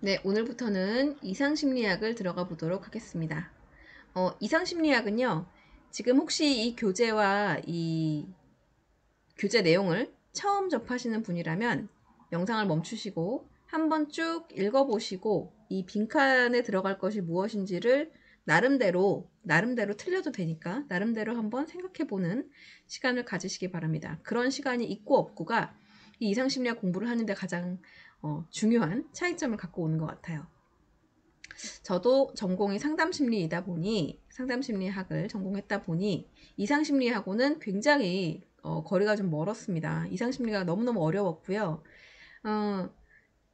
네, 오늘부터는 이상심리학을 들어가 보도록 하겠습니다. 이상심리학은요, 지금 혹시 이 교재와 이 교재 내용을 처음 접하시는 분이라면 영상을 멈추시고 한번 쭉 읽어보시고 이 빈칸에 들어갈 것이 무엇인지를 나름대로 틀려도 되니까 나름대로 한번 생각해보는 시간을 가지시기 바랍니다. 그런 시간이 있고 없고가 이 이상심리학 공부를 하는데 가장 중요한 차이점을 갖고 오는 것 같아요. 저도 전공이 상담심리이다 보니 상담심리학을 전공했다 보니 이상심리하고는 굉장히 거리가 좀 멀었습니다. 이상심리가 너무너무 어려웠고요. 어,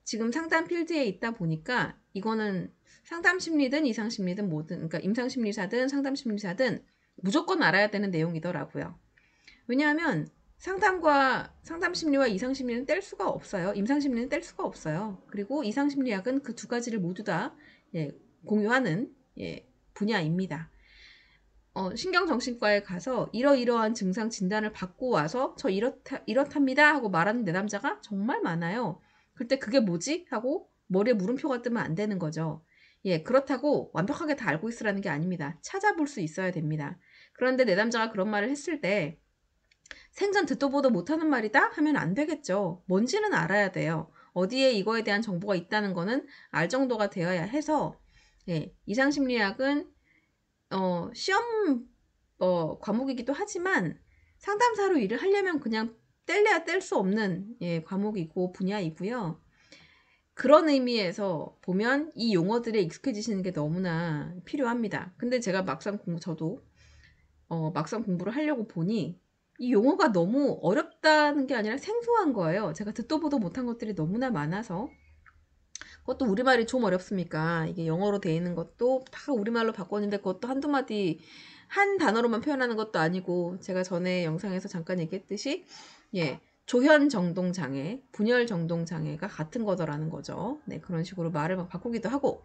지금 상담 필드에 있다 보니까 이거는 상담심리든 이상심리든 뭐든, 그러니까 임상심리사든 상담심리사든 무조건 알아야 되는 내용이더라고요. 왜냐하면 상담심리와 이상심리는 뗄 수가 없어요. 임상심리는 뗄 수가 없어요. 그리고 이상심리학은 그 두 가지를 모두 다 공유하는 분야입니다. 신경정신과에 가서 이러이러한 증상 진단을 받고 와서 저 이렇답니다 하고 말하는 내담자가 정말 많아요. 그때 그게 뭐지? 하고 머리에 물음표가 뜨면 안 되는 거죠. 그렇다고 완벽하게 다 알고 있으라는 게 아닙니다. 찾아볼 수 있어야 됩니다. 그런데 내담자가 그런 말을 했을 때 생전 듣도 보도 못하는 말이다? 하면 안 되겠죠. 뭔지는 알아야 돼요. 어디에 이거에 대한 정보가 있다는 거는 알 정도가 되어야 해서 이상심리학은 시험 과목이기도 하지만 상담사로 일을 하려면 그냥 뗄래야 뗄 수 없는 과목이고 분야이고요. 그런 의미에서 보면 이 용어들에 익숙해지시는 게 너무나 필요합니다. 근데 제가 저도 막상 공부를 하려고 보니 이 용어가 너무 어렵다는 게 아니라 생소한 거예요. 제가 듣도 보도 못한 것들이 너무나 많아서. 그것도 우리말이 좀 어렵습니까? 이게 영어로 돼 있는 것도 다 우리말로 바꿨는데 그것도 한두 마디 한 단어로만 표현하는 것도 아니고 제가 전에 영상에서 잠깐 얘기했듯이 조현 정동 장애, 분열 정동 장애가 같은 거더라는 거죠. 네, 그런 식으로 말을 막 바꾸기도 하고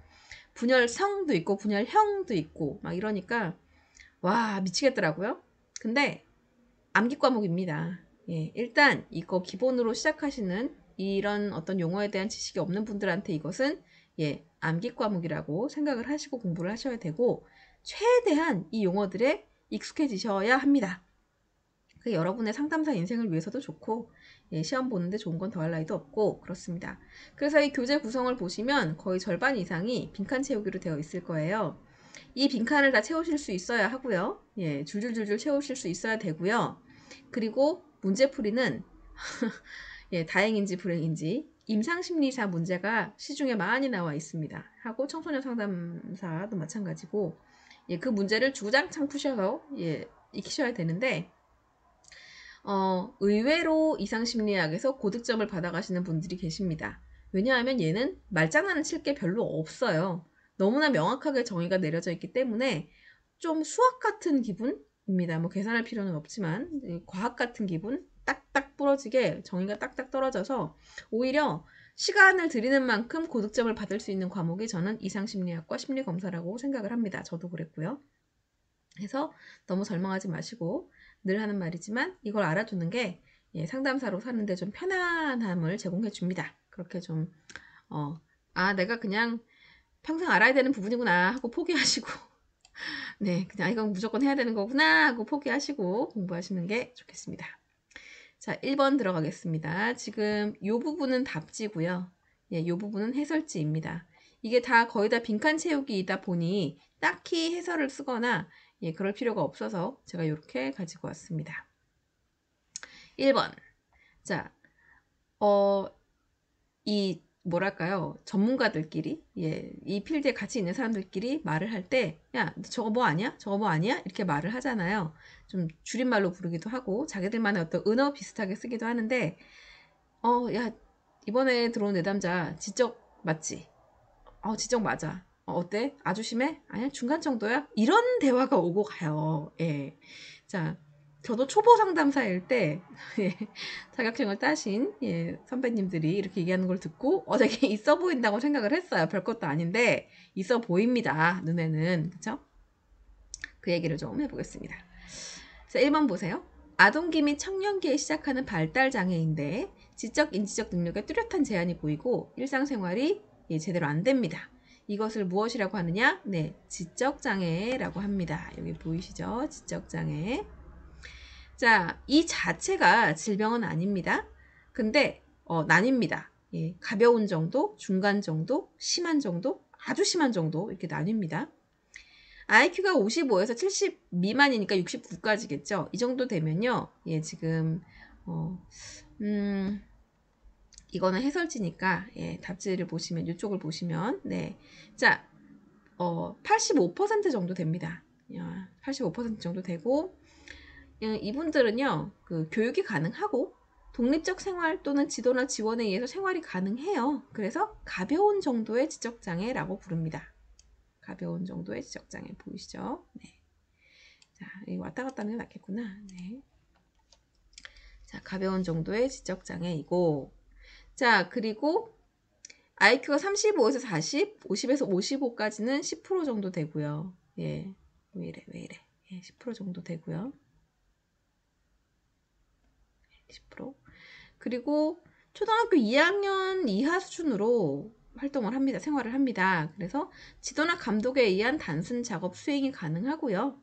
분열성도 있고 분열형도 있고 막 이러니까 와 미치겠더라고요. 근데 암기 과목입니다. 일단 이거 기본으로 시작하시는 이런 어떤 용어에 대한 지식이 없는 분들한테 이것은 암기 과목이라고 생각을 하시고 공부를 하셔야 되고 최대한 이 용어들에 익숙해지셔야 합니다. 그 여러분의 상담사 인생을 위해서도 좋고 시험 보는데 좋은 건 더할 나위도 없고 그렇습니다. 그래서 이 교재 구성을 보시면 거의 절반 이상이 빈칸 채우기로 되어 있을 거예요. 이 빈칸을 다 채우실 수 있어야 하고요. 줄줄줄줄 채우실 수 있어야 되고요. 그리고 문제풀이는 다행인지 불행인지 임상심리사 문제가 시중에 많이 나와 있습니다. 하고 청소년 상담사도 마찬가지고 그 문제를 주구장창 푸셔서 익히셔야 되는데 의외로 이상심리학에서 고득점을 받아가시는 분들이 계십니다. 왜냐하면 얘는 말장난을 칠 게 별로 없어요. 너무나 명확하게 정의가 내려져 있기 때문에 좀 수학 같은 기분입니다. 뭐 계산할 필요는 없지만 과학 같은 기분 딱딱 부러지게 정의가 딱딱 떨어져서 오히려 시간을 들이는 만큼 고득점을 받을 수 있는 과목이 저는 이상심리학과 심리검사라고 생각을 합니다. 저도 그랬고요. 그래서 너무 절망하지 마시고 늘 하는 말이지만 이걸 알아두는 게 상담사로 사는데 좀 편안함을 제공해 줍니다. 그렇게 좀 내가 그냥 평생 알아야 되는 부분이구나 하고 포기하시고 네, 그냥 이건 무조건 해야 되는 거구나 하고 포기하시고 공부하시는 게 좋겠습니다. 자, 1번 들어가겠습니다. 지금 이 부분은 답지고요. 이 부분은 해설지입니다. 이게 다 거의 다 빈칸 채우기이다 보니 딱히 해설을 쓰거나 그럴 필요가 없어서 제가 이렇게 가지고 왔습니다. 1번. 자, 이 뭐랄까요? 전문가들끼리 이 필드에 같이 있는 사람들끼리 말을 할 때 야, 저거 뭐 아니야? 저거 뭐 아니야? 이렇게 말을 하잖아요. 좀 줄임말로 부르기도 하고 자기들만의 어떤 은어 비슷하게 쓰기도 하는데 야, 이번에 들어온 내담자 지적 맞지? 지적 맞아. 어때? 아주 심해? 아니야, 중간 정도야? 이런 대화가 오고 가요. 자, 저도 초보 상담사일 때 자격증을 따신 선배님들이 이렇게 얘기하는 걸 듣고 되게 있어 보인다고 생각을 했어요. 별것도 아닌데 있어 보입니다. 눈에는. 그쵸? 그 얘기를 좀 해보겠습니다. 자, 1번 보세요. 아동기 및 청년기에 시작하는 발달장애인데 지적, 인지적 능력에 뚜렷한 제한이 보이고 일상생활이 예, 제대로 안 됩니다. 이것을 무엇이라고 하느냐? 네, 지적장애라고 합니다. 여기 보이시죠? 지적장애. 자, 이 자체가 질병은 아닙니다. 근데 나뉩니다. 예, 가벼운 정도, 중간 정도, 심한 정도, 아주 심한 정도 이렇게 나뉩니다. IQ가 55에서 70 미만이니까 69까지겠죠. 이 정도 되면요. 예, 지금 이거는 해설지니까 예, 답지를 보시면 이쪽을 보시면 네. 자, 85% 정도 됩니다. 85% 정도 되고 이분들은요. 그 교육이 가능하고 독립적 생활 또는 지도나 지원에 의해서 생활이 가능해요. 그래서 가벼운 정도의 지적장애라고 부릅니다. 가벼운 정도의 지적장애 보이시죠? 네. 자, 이 왔다 갔다 하는 게 낫겠구나. 네. 자, 가벼운 정도의 지적장애이고 자, 그리고 IQ가 35에서 40, 50에서 55까지는 10% 정도 되고요. 예. 왜 이래. 예, 10% 정도 되고요. 10%. 그리고 초등학교 2학년 이하 수준으로 활동을 합니다. 생활을 합니다. 그래서 지도나 감독에 의한 단순 작업 수행이 가능하고요.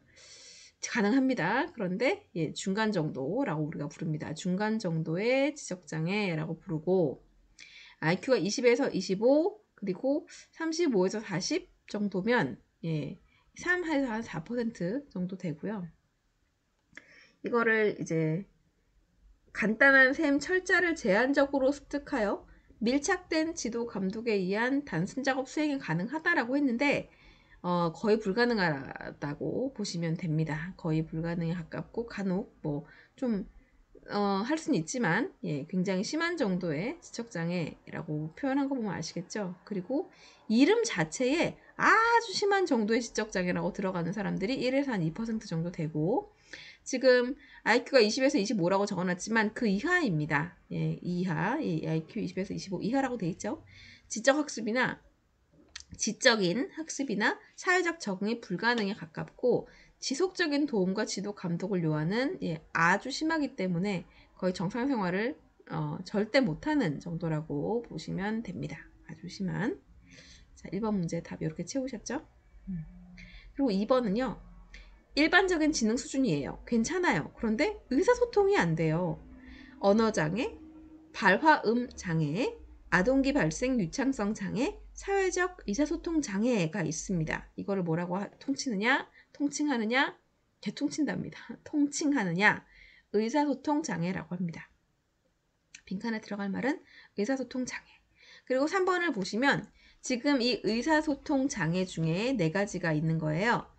가능합니다. 그런데 예, 중간 정도라고 우리가 부릅니다. 중간 정도의 지적장애라고 부르고 IQ가 20에서 25 그리고 35에서 40 정도면 예, 3에서 한 4% 정도 되고요. 이거를 이제 간단한 셈 철자를 제한적으로 습득하여 밀착된 지도 감독에 의한 단순 작업 수행이 가능하다라고 했는데 거의 불가능하다고 보시면 됩니다. 거의 불가능에 가깝고 간혹 뭐좀 할 수는 있지만 예, 굉장히 심한 정도의 지적장애라고 표현한 거 보면 아시겠죠? 그리고 이름 자체에 아주 심한 정도의 지적장애라고 들어가는 사람들이 1에서 한 2% 정도 되고 지금 IQ가 20에서 25라고 적어놨지만 그 이하입니다. 예, 이하, 예, IQ 20에서 25 이하라고 돼 있죠? 지적인 학습이나 사회적 적응이 불가능에 가깝고 지속적인 도움과 지도 감독을 요하는 예, 아주 심하기 때문에 거의 정상 생활을 절대 못하는 정도라고 보시면 됩니다. 아주 심한. 자, 1번 문제 답 이렇게 채우셨죠? 그리고 2번은요. 일반적인 지능 수준이에요. 괜찮아요. 그런데 의사소통이 안 돼요. 언어장애, 발화음 장애, 아동기 발생 유창성 장애, 사회적 의사소통 장애가 있습니다. 이거를 뭐라고 통칭하느냐? 개통친답니다. 통칭하느냐? 의사소통 장애라고 합니다. 빈칸에 들어갈 말은 의사소통 장애. 그리고 3번을 보시면 지금 이 의사소통 장애 중에 4가지가 있는 거예요.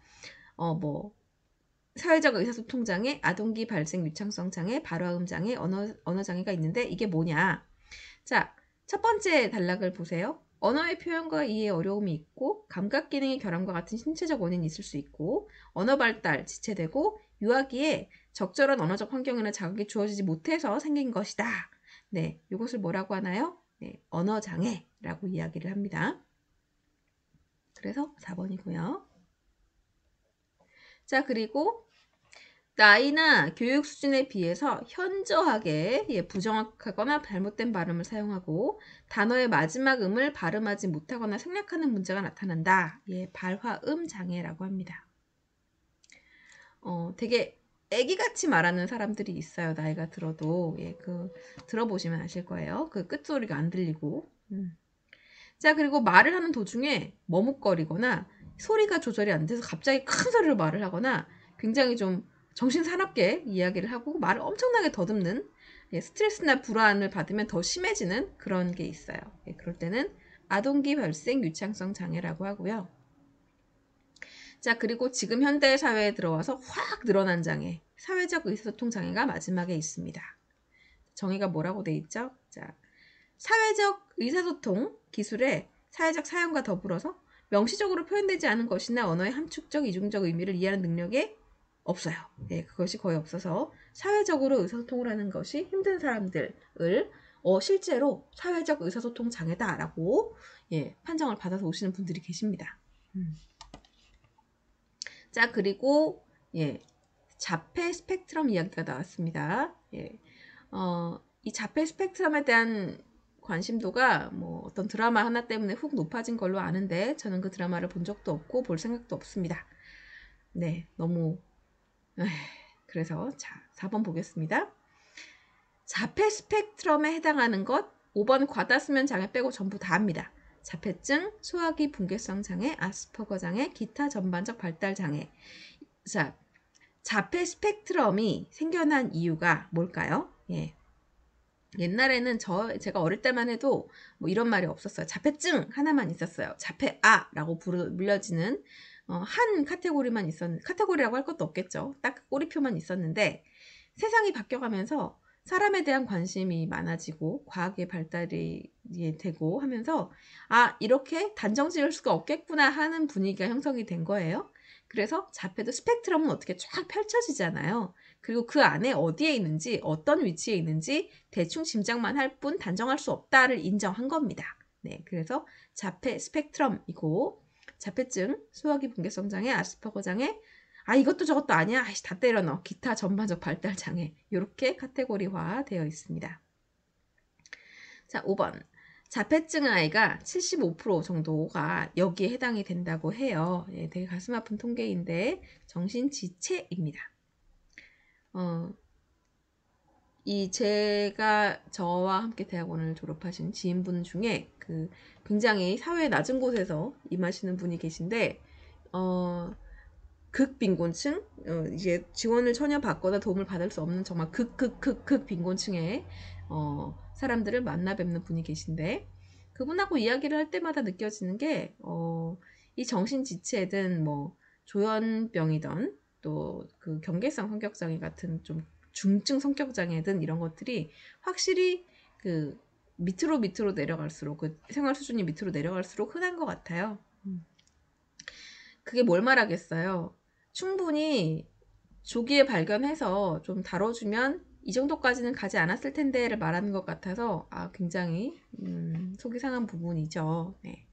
사회적 의사소통 장애, 아동기 발생 유창성 장애, 발화음 장애, 언어 장애가 있는데 이게 뭐냐? 자, 첫 번째 단락을 보세요. 언어의 표현과 이해에 어려움이 있고 감각 기능의 결함과 같은 신체적 원인이 있을 수 있고 언어 발달 지체되고 유아기에 적절한 언어적 환경이나 자극이 주어지지 못해서 생긴 것이다. 네, 이것을 뭐라고 하나요? 네, 언어 장애라고 이야기를 합니다. 그래서 4번이고요. 자, 그리고 나이나 교육 수준에 비해서 현저하게 부정확하거나 잘못된 발음을 사용하고 단어의 마지막 음을 발음하지 못하거나 생략하는 문제가 나타난다. 예, 발화음 장애라고 합니다. 되게 애기같이 말하는 사람들이 있어요. 나이가 들어도. 예, 들어보시면 아실 거예요. 그 끝소리가 안 들리고. 자, 그리고 말을 하는 도중에 머뭇거리거나 소리가 조절이 안 돼서 갑자기 큰 소리로 말을 하거나 굉장히 좀 정신 사납게 이야기를 하고 말을 엄청나게 더듬는 스트레스나 불안을 받으면 더 심해지는 그런 게 있어요. 그럴 때는 아동기 발생 유창성 장애라고 하고요. 자, 그리고 지금 현대 사회에 들어와서 확 늘어난 장애, 사회적 의사소통 장애가 마지막에 있습니다. 정의가 뭐라고 돼 있죠? 자, 사회적 의사소통 기술의 사회적 사용과 더불어서 명시적으로 표현되지 않은 것이나 언어의 함축적, 이중적 의미를 이해하는 능력에 없어요. 네, 그것이 거의 없어서 사회적으로 의사소통을 하는 것이 힘든 사람들을 실제로 사회적 의사소통 장애다라고 판정을 받아서 오시는 분들이 계십니다. 자, 그리고 자폐 스펙트럼 이야기가 나왔습니다. 이 자폐 스펙트럼에 대한 관심도가 뭐 어떤 드라마 하나 때문에 훅 높아진 걸로 아는데 저는 그 드라마를 본 적도 없고 볼 생각도 없습니다. 네, 너무 그래서 자, 4번 보겠습니다. 자폐 스펙트럼에 해당하는 것 5번 과다수면 장애 빼고 전부 다 합니다. 자폐증, 소화기 붕괴성 장애, 아스퍼거 장애, 기타 전반적 발달 장애. 자, 자폐 스펙트럼이 생겨난 이유가 뭘까요? 예. 옛날에는 제가 어릴 때만 해도 뭐 이런 말이 없었어요. 자폐증 하나만 있었어요. 자폐아라고 불려지는 한 카테고리만 카테고리라고 할 것도 없겠죠. 딱 그 꼬리표만 있었는데 세상이 바뀌어가면서 사람에 대한 관심이 많아지고 과학의 발달이 되고 하면서 이렇게 단정 지을 수가 없겠구나 하는 분위기가 형성이 된 거예요. 그래서 자폐도 스펙트럼은 어떻게 쫙 펼쳐지잖아요. 그리고 그 안에 어디에 있는지 어떤 위치에 있는지 대충 짐작만 할 뿐 단정할 수 없다를 인정한 겁니다. 네, 그래서 자폐 스펙트럼이고 자폐증, 소화기 붕괴성 장애, 아스퍼거 장애, 이것도 저것도 아니야. 다 때려 넣어. 기타 전반적 발달 장애. 이렇게 카테고리화 되어 있습니다. 자, 5번. 자폐증 아이가 75% 정도가 여기에 해당이 된다고 해요. 예, 되게 가슴 아픈 통계인데 정신지체입니다. 제가 저와 함께 대학원을 졸업하신 지인분 중에 굉장히 사회 낮은 곳에서 임하시는 분이 계신데 극빈곤층, 이제 지원을 전혀 받거나 도움을 받을 수 없는 정말 극빈곤층의 사람들을 만나 뵙는 분이 계신데 그분하고 이야기를 할 때마다 느껴지는 게 이 정신지체든 뭐 조현병이든 또 그 경계성 성격장애 같은 좀 중증 성격장애든 이런 것들이 확실히 밑으로 내려갈수록 생활 수준이 밑으로 내려갈수록 흔한 것 같아요. 그게 뭘 말하겠어요? 충분히 조기에 발견해서 좀 다뤄주면 이 정도까지는 가지 않았을 텐데를 말하는 것 같아서 굉장히 속이 상한 부분이죠. 네.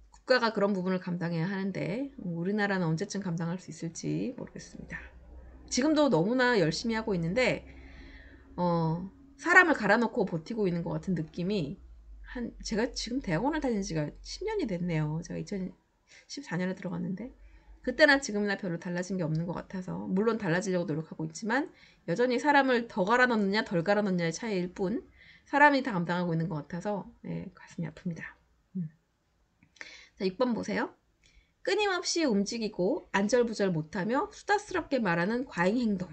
국가가 그런 부분을 감당해야 하는데 우리나라는 언제쯤 감당할 수 있을지 모르겠습니다. 지금도 너무나 열심히 하고 있는데 사람을 갈아놓고 버티고 있는 것 같은 느낌이 제가 지금 대학원을 다닌 지가 10년이 됐네요. 제가 2014년에 들어갔는데 그때나 지금이나 별로 달라진 게 없는 것 같아서 물론 달라지려고 노력하고 있지만 여전히 사람을 더 갈아넣느냐 덜 갈아넣느냐의 차이일 뿐 사람이 다 감당하고 있는 것 같아서 가슴이 아픕니다. 자, 6번 보세요. 끊임없이 움직이고 안절부절 못하며 수다스럽게 말하는 과잉 행동.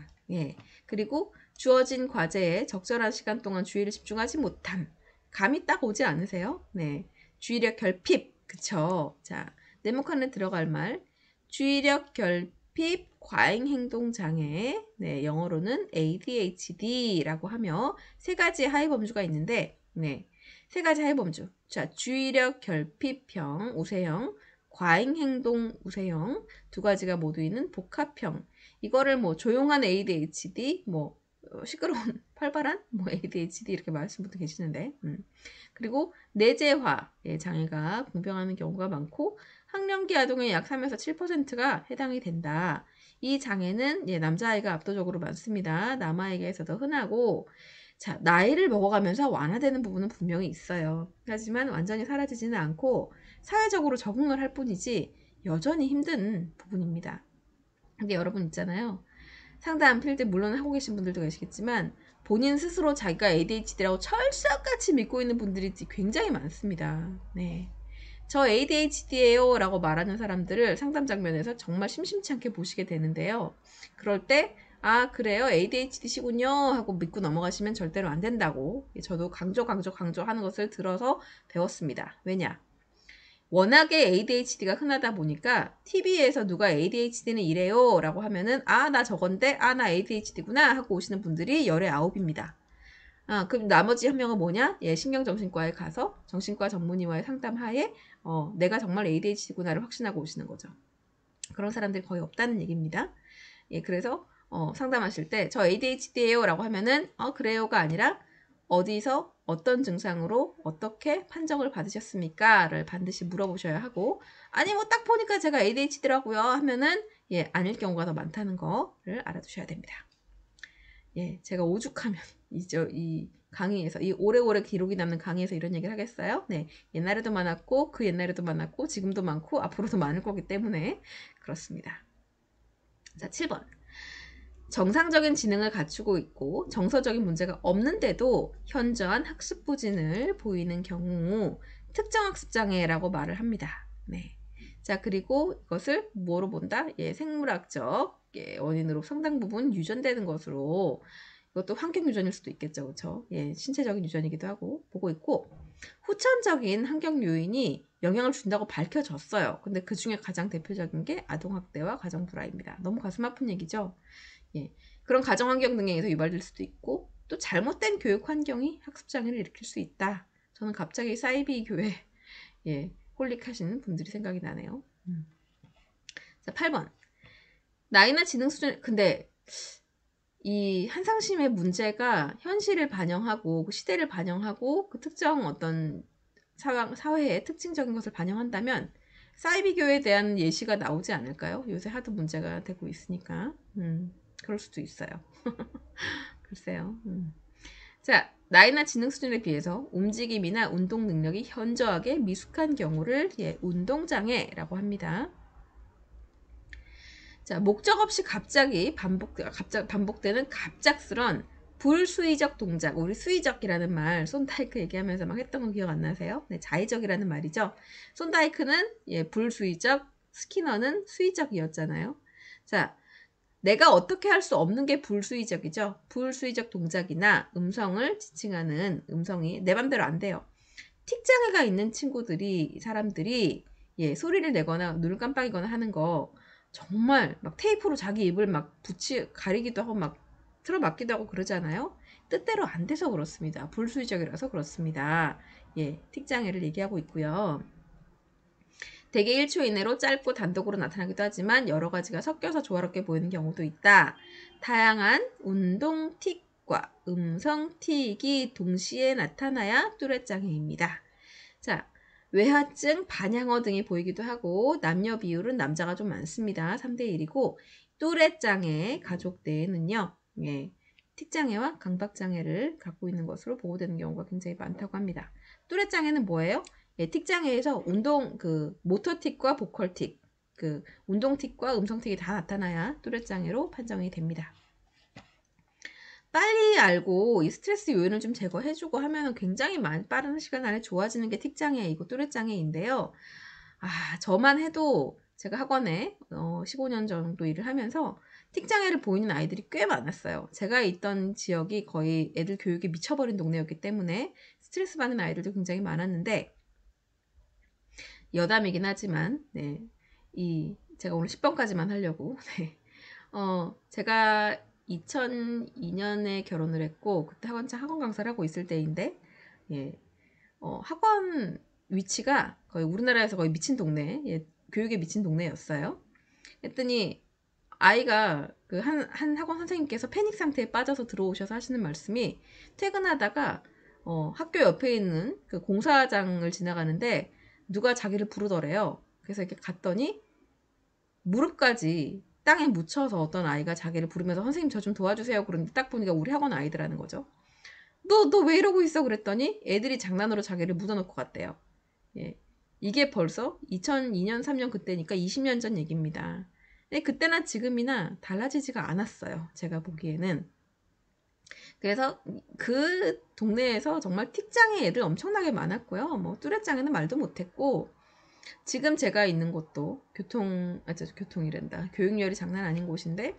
그리고 주어진 과제에 적절한 시간 동안 주의를 집중하지 못함. 감이 딱 오지 않으세요? 네. 주의력 결핍. 그쵸? 자, 네모칸에 들어갈 말. 주의력 결핍 과잉 행동 장애. 네, 영어로는 ADHD라고 하며 세 가지 하위 범주가 있는데, 세 가지 하위 범주. 자, 주의력 결핍형, 우세형, 과잉 행동 우세형 두 가지가 모두 있는 복합형. 이거를 뭐 조용한 ADHD, 뭐 시끄러운 활발한 뭐 ADHD 이렇게 말하시는 분도 계시는데, 그리고 내재화 장애가 공병하는 경우가 많고 학령기 아동의 약 3에서 7%가 해당이 된다. 이 장애는 남자아이가 압도적으로 많습니다. 남아에게서 더 흔하고 자, 나이를 먹어가면서 완화되는 부분은 분명히 있어요. 하지만 완전히 사라지지는 않고 사회적으로 적응을 할 뿐이지 여전히 힘든 부분입니다. 근데 여러분 있잖아요. 상담 필드 물론 하고 계신 분들도 계시겠지만 본인 스스로 자기가 ADHD라고 철석같이 믿고 있는 분들이 굉장히 많습니다. 네. 저 ADHD예요 라고 말하는 사람들을 상담 장면에서 정말 심심치 않게 보시게 되는데요. 그럴 때 그래요? ADHD시군요 하고 믿고 넘어가시면 절대로 안 된다고 저도 강조하는 것을 들어서 배웠습니다. 왜냐? 워낙에 ADHD가 흔하다 보니까 TV에서 누가 ADHD는 이래요 라고 하면은 나 저건데 나 ADHD구나 하고 오시는 분들이 열의 9입니다. 그럼 나머지 한 명은 뭐냐? 신경정신과에 가서 정신과 전문의와의 상담하에 내가 정말 ADHD구나를 확신하고 오시는 거죠. 그런 사람들이 거의 없다는 얘기입니다. 그래서 상담하실 때 저 ADHD예요 라고 하면은 그래요가 아니라 어디서 어떤 증상으로 어떻게 판정을 받으셨습니까? 를 반드시 물어보셔야 하고 아니 뭐 딱 보니까 제가 ADHD라고요 하면은 아닐 경우가 더 많다는 거를 알아두셔야 됩니다. 제가 오죽하면 이 강의에서 이 오래오래 기록이 남는 강의에서 이런 얘기를 하겠어요? 네, 옛날에도 많았고 그 옛날에도 많았고 지금도 많고 앞으로도 많을 거기 때문에 그렇습니다. 자, 7번. 정상적인 지능을 갖추고 있고 정서적인 문제가 없는데도 현저한 학습 부진을 보이는 경우 특정 학습 장애라고 말을 합니다. 네. 자, 그리고 이것을 뭐로 본다? 예, 생물학적 원인으로 상당 부분 유전되는 것으로, 이것도 환경 유전일 수도 있겠죠. 그렇죠? 예, 신체적인 유전이기도 하고 보고 있고, 후천적인 환경 요인이 영향을 준다고 밝혀졌어요. 근데 그 중에 가장 대표적인 게 아동학대와 가정불화입니다. 너무 가슴 아픈 얘기죠. 예, 그런 가정 환경 등에 의해서 유발될 수도 있고, 또 잘못된 교육 환경이 학습 장애를 일으킬 수 있다. 저는 갑자기 사이비 교회 홀릭하시는 분들이 생각이 나네요. 자, 8번. 나이나 지능 수준, 근데 이 한상심의 문제가 현실을 반영하고 그 시대를 반영하고 그 특정 어떤 사회의 특징적인 것을 반영한다면 사이비 교회에 대한 예시가 나오지 않을까요? 요새 하도 문제가 되고 있으니까. 그럴 수도 있어요. 글쎄요. 자, 나이나 지능 수준에 비해서 움직임이나 운동 능력이 현저하게 미숙한 경우를 운동장애라고 합니다. 자, 목적 없이 갑자기 반복되는 갑작스런 불수의적 동작, 우리 수의적이라는 말, 손다이크 얘기하면서 막 했던 거 기억 안 나세요? 네, 자의적이라는 말이죠. 손다이크는 불수의적, 스키너는 수의적이었잖아요. 자, 내가 어떻게 할 수 없는 게 불수의적이죠. 불수의적 동작이나 음성을 지칭하는 음성이 내 맘대로 안 돼요. 틱장애가 있는 사람들이 소리를 내거나 눈을 깜빡이거나 하는 거 정말 막 테이프로 자기 입을 막 가리기도 하고 막 틀어막기도 하고 그러잖아요. 뜻대로 안 돼서 그렇습니다. 불수의적이라서 그렇습니다. 틱장애를 얘기하고 있고요. 대개 1초 이내로 짧고 단독으로 나타나기도 하지만 여러 가지가 섞여서 조화롭게 보이는 경우도 있다. 다양한 운동 틱과 음성 틱이 동시에 나타나야 뚜렛 장애입니다. 자, 외화증, 반향어 등이 보이기도 하고 남녀 비율은 남자가 좀 많습니다. 3대 1이고 뚜렛 장애 가족 내에는요. 틱장애와 강박장애를 갖고 있는 것으로 보고되는 경우가 굉장히 많다고 합니다. 뚜렛 장애는 뭐예요? 틱장애에서 모터틱과 보컬틱, 운동틱과 음성틱이 다 나타나야 뚜렛 장애로 판정이 됩니다. 빨리 알고 이 스트레스 요인을 좀 제거해주고 하면 굉장히 빠른 시간 안에 좋아지는 게 틱장애이고 뚜렛 장애인데요. 저만 해도 제가 학원에 15년 정도 일을 하면서 틱장애를 보이는 아이들이 꽤 많았어요. 제가 있던 지역이 거의 애들 교육에 미쳐버린 동네였기 때문에 스트레스 받는 아이들도 굉장히 많았는데, 여담이긴 하지만 제가 오늘 10번까지만 하려고 제가 2002년에 결혼을 했고 그때 학원 강사를 하고 있을 때인데 학원 위치가 거의 우리나라에서 거의 미친 동네, 교육에 미친 동네였어요. 했더니 아이가 한 학원 선생님께서 패닉 상태에 빠져서 들어오셔서 하시는 말씀이, 퇴근하다가 학교 옆에 있는 그 공사장을 지나가는데 누가 자기를 부르더래요. 그래서 이렇게 갔더니 무릎까지 땅에 묻혀서 어떤 아이가 자기를 부르면서 선생님 저 좀 도와주세요. 그런데 딱 보니까 우리 학원 아이들하는 거죠. 너 왜 이러고 있어? 그랬더니 애들이 장난으로 자기를 묻어놓고 갔대요. 이게 벌써 2002년 3년 그때니까 20년 전 얘기입니다. 근데 그때나 지금이나 달라지지가 않았어요. 제가 보기에는. 그래서 그 동네에서 정말 틱장애 애들 엄청나게 많았고요. 뭐 뚜렛장애는 말도 못했고, 지금 제가 있는 곳도 교통이란다. 교육열이 장난 아닌 곳인데,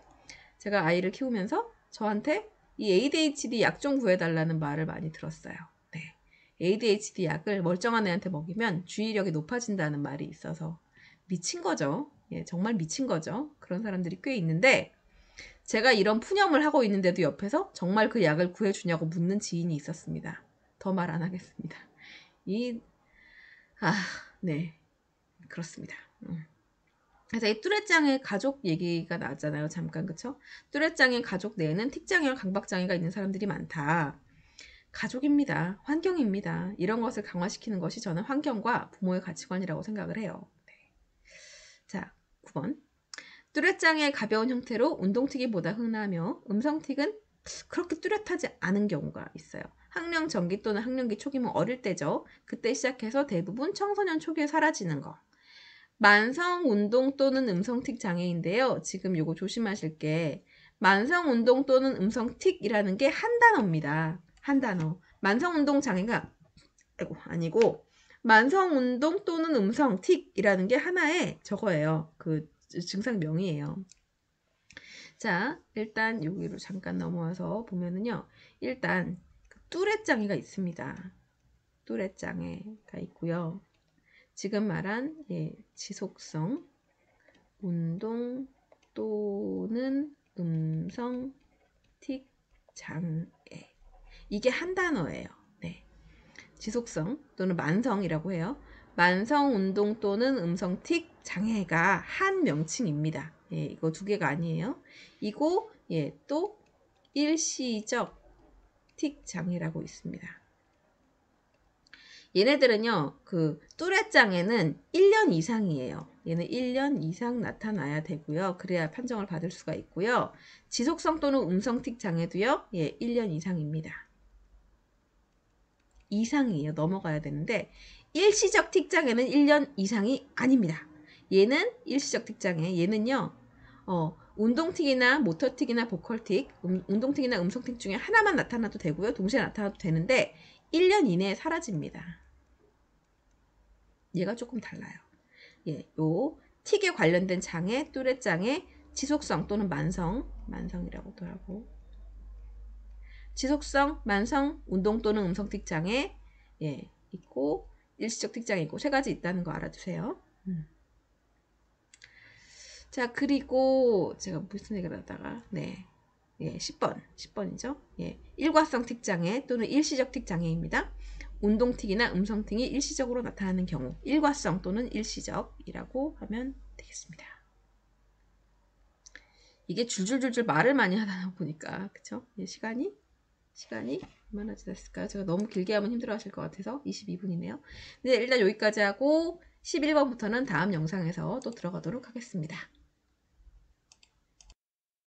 제가 아이를 키우면서 저한테 이 ADHD 약 좀 구해달라는 말을 많이 들었어요. 네. ADHD 약을 멀쩡한 애한테 먹이면 주의력이 높아진다는 말이 있어서 미친 거죠. 정말 미친 거죠. 그런 사람들이 꽤 있는데, 제가 이런 푸념을 하고 있는데도 옆에서 정말 그 약을 구해주냐고 묻는 지인이 있었습니다. 더 말 안 하겠습니다. 네. 그렇습니다. 그래서 이 뚜렛장애 가족 얘기가 나왔잖아요. 잠깐, 그쵸? 뚜렛장애 가족 내에는 틱장애와 강박장애가 있는 사람들이 많다. 가족입니다. 환경입니다. 이런 것을 강화시키는 것이 저는 환경과 부모의 가치관이라고 생각을 해요. 네. 자, 9번. 뚜렛장애의 가벼운 형태로 운동틱이 보다 흔하며 음성틱은 그렇게 뚜렷하지 않은 경우가 있어요. 학령 전기 또는 학령기 초기면 어릴 때죠. 그때 시작해서 대부분 청소년 초기에 사라지는 거. 만성운동 또는 음성틱 장애인데요. 지금 요거 조심하실 게 만성운동 또는 음성틱이라는 게 한 단어입니다. 한 단어. 만성운동 장애가 아니고 만성운동 또는 음성틱이라는 게 하나의 저거예요. 그 증상명이에요. 자, 일단 여기로 잠깐 넘어와서 보면은요. 일단 뚜렛 장애가 있습니다. 뚜렛 장애가 있고요. 지금 말한 지속성 운동 또는 음성 틱 장애. 이게 한 단어예요. 네. 지속성 또는 만성이라고 해요. 만성 운동 또는 음성 틱 장애가 한 명칭입니다. 이거 두 개가 아니에요. 이거 또 일시적 틱 장애라고 있습니다. 얘네들은요, 그 뚜렛 장애는 1년 이상이에요. 얘는 1년 이상 나타나야 되고요. 그래야 판정을 받을 수가 있고요. 지속성 또는 음성틱 장애도요, 1년 이상입니다. 이상이에요. 넘어가야 되는데, 일시적 틱 장애는 1년 이상이 아닙니다. 얘는 일시적 틱 장애. 얘는요, 운동틱이나 모터틱이나 보컬틱, 운동틱이나 음성틱 중에 하나만 나타나도 되고요. 동시에 나타나도 되는데, 1년 이내에 사라집니다. 얘가 조금 달라요. 요 틱에 관련된 장애, 뚜렛 장애, 지속성 또는 만성이라고도 하고, 지속성, 만성, 운동 또는 음성틱 장애, 있고, 일시적 틱 장애 있고, 세 가지 있다는 거 알아두세요. 자, 그리고 제가 무슨 얘기를 하다가, 10번이죠. 일과성 틱 장애 또는 일시적 틱 장애입니다. 운동틱이나 음성틱이 일시적으로 나타나는 경우 일과성 또는 일시적이라고 하면 되겠습니다. 이게 줄줄줄줄 말을 많이 하다 보니까 그쵸? 시간이 얼마나 지났을까요? 제가 너무 길게 하면 힘들어 하실 것 같아서 22분이네요. 네, 일단 여기까지 하고 11번부터는 다음 영상에서 또 들어가도록 하겠습니다.